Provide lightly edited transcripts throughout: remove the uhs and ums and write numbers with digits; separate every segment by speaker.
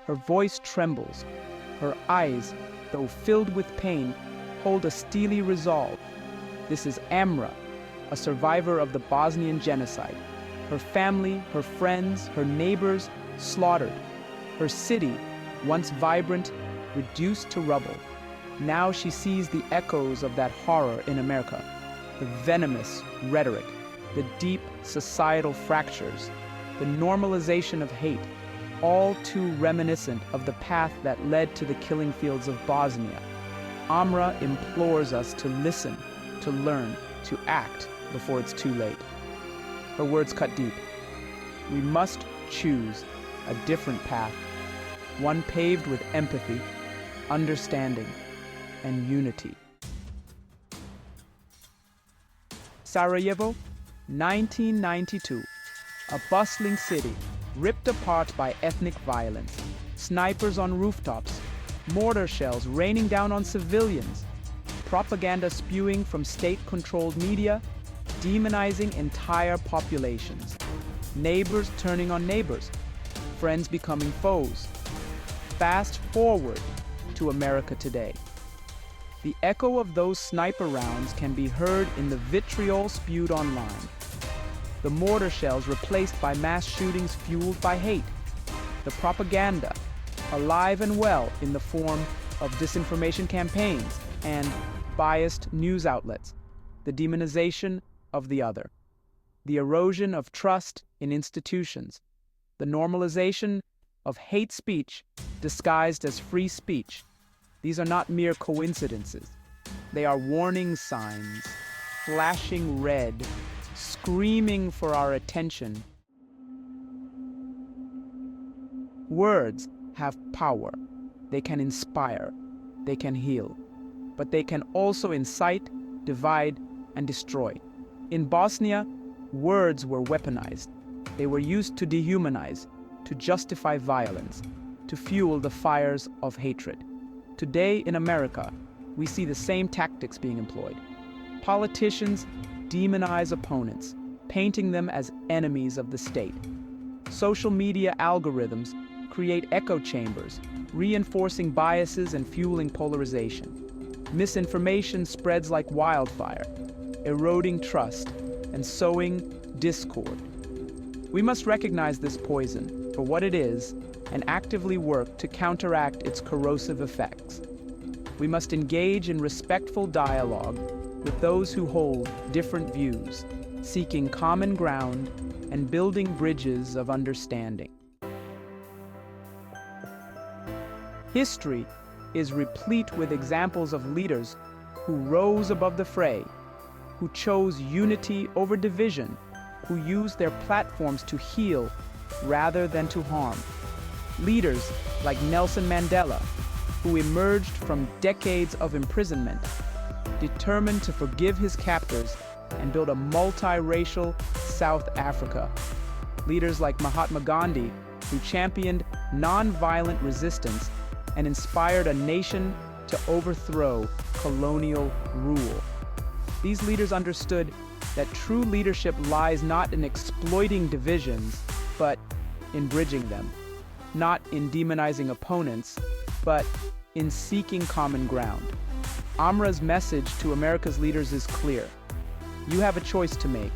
Speaker 1: Her voice trembles. Her eyes, though filled with pain, hold a steely resolve. This is Amra, a survivor of the Bosnian Genocide. Her family, her friends, her neighbors slaughtered. Her city, once vibrant, reduced to rubble. Now she sees the echoes of that horror in America, the venomous rhetoric, the deep societal fractures, the normalization of hate, all too reminiscent of the path that led to the killing fields of Bosnia. Amra implores us to listen, to learn, to act before it's too late. Her words cut deep. We must choose a different path, one paved with empathy, understanding, and unity. Sarajevo, 1992. A bustling city, ripped apart by ethnic violence, snipers on rooftops, mortar shells raining down on civilians, propaganda spewing from state-controlled media, demonizing entire populations, neighbors turning on neighbors, friends becoming foes. Fast forward to America today. The echo of those sniper rounds can be heard in the vitriol spewed online. The mortar shells replaced by mass shootings fueled by hate. The propaganda, alive and well in the form of disinformation campaigns and biased news outlets. The demonization of the other. The erosion of trust in institutions. The normalization of hate speech disguised as free speech. These are not mere coincidences. They are warning signs, flashing red, screaming for our attention. Words have power. They can inspire. They can heal. But they can also incite, divide, and destroy. In Bosnia, words were weaponized. They were used to dehumanize, to justify violence, to fuel the fires of hatred. Today in America, we see the same tactics being employed. Politicians demonize opponents, painting them as enemies of the state. Social media algorithms create echo chambers, reinforcing biases and fueling polarization. Misinformation spreads like wildfire, eroding trust and sowing discord. We must recognize this poison for what it is and actively work to counteract its corrosive effects. We must engage in respectful dialogue with those who hold different views, seeking common ground and building bridges of understanding. History is replete with examples of leaders who rose above the fray, who chose unity over division, who used their platforms to heal rather than to harm. Leaders like Nelson Mandela, who emerged from decades of imprisonment, determined to forgive his captors and build a multiracial South Africa. Leaders like Mahatma Gandhi, who championed nonviolent resistance and inspired a nation to overthrow colonial rule. These leaders understood that true leadership lies not in exploiting divisions, but in bridging them, not in demonizing opponents, but in seeking common ground. Amra's message to America's leaders is clear. You have a choice to make.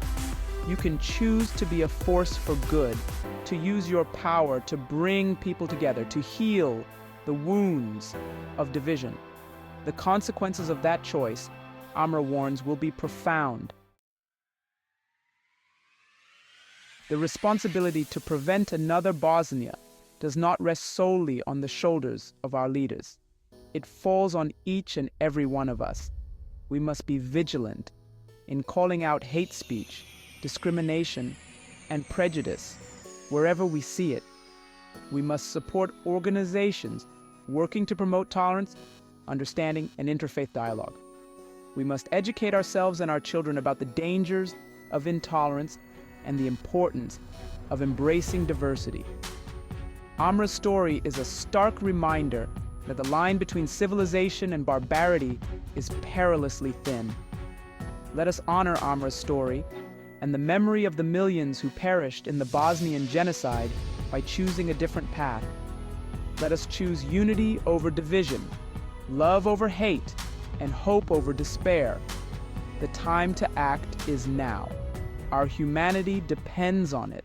Speaker 1: You can choose to be a force for good, to use your power to bring people together, to heal the wounds of division. The consequences of that choice, Amra warns, will be profound. The responsibility to prevent another Bosnia does not rest solely on the shoulders of our leaders. It falls on each and every one of us. We must be vigilant in calling out hate speech, discrimination, and prejudice wherever we see it. We must support organizations working to promote tolerance, understanding, and interfaith dialogue. We must educate ourselves and our children about the dangers of intolerance and the importance of embracing diversity. Amra's story is a stark reminder that the line between civilization and barbarity is perilously thin. Let us honor Amra's story and the memory of the millions who perished in the Bosnian Genocide by choosing a different path. Let us choose unity over division, love over hate, and hope over despair. The time to act is now. Our humanity depends on it.